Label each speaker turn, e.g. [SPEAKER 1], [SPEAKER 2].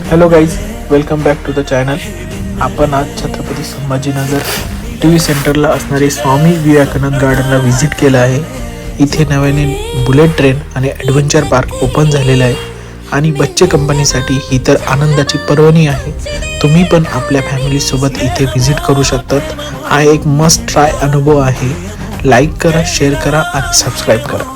[SPEAKER 1] Hello guys, welcome back to the channel. आपण आज Chhatrapati Sambhajinagar TV. सेंटरला असणारे स्वामी विवेकानंद गार्डनला व्हिजिट केलं आहे. इथे नव्याने बुलेट ट्रेन आणि ॲडव्हेंचर पार्क ओपन झालेला आहे आणि बच्चे कंपनीसाठी ही तर आनंदाची पर्वणी आहे. तुम्ही पण आपल्या फॅमिलीसोबत इथे व्हिजिट करू शकतात. हा एक मस्ट ट्राय अनुभव आहे. लाईक करा, शेअर करा आणि सबस्क्राईब करा.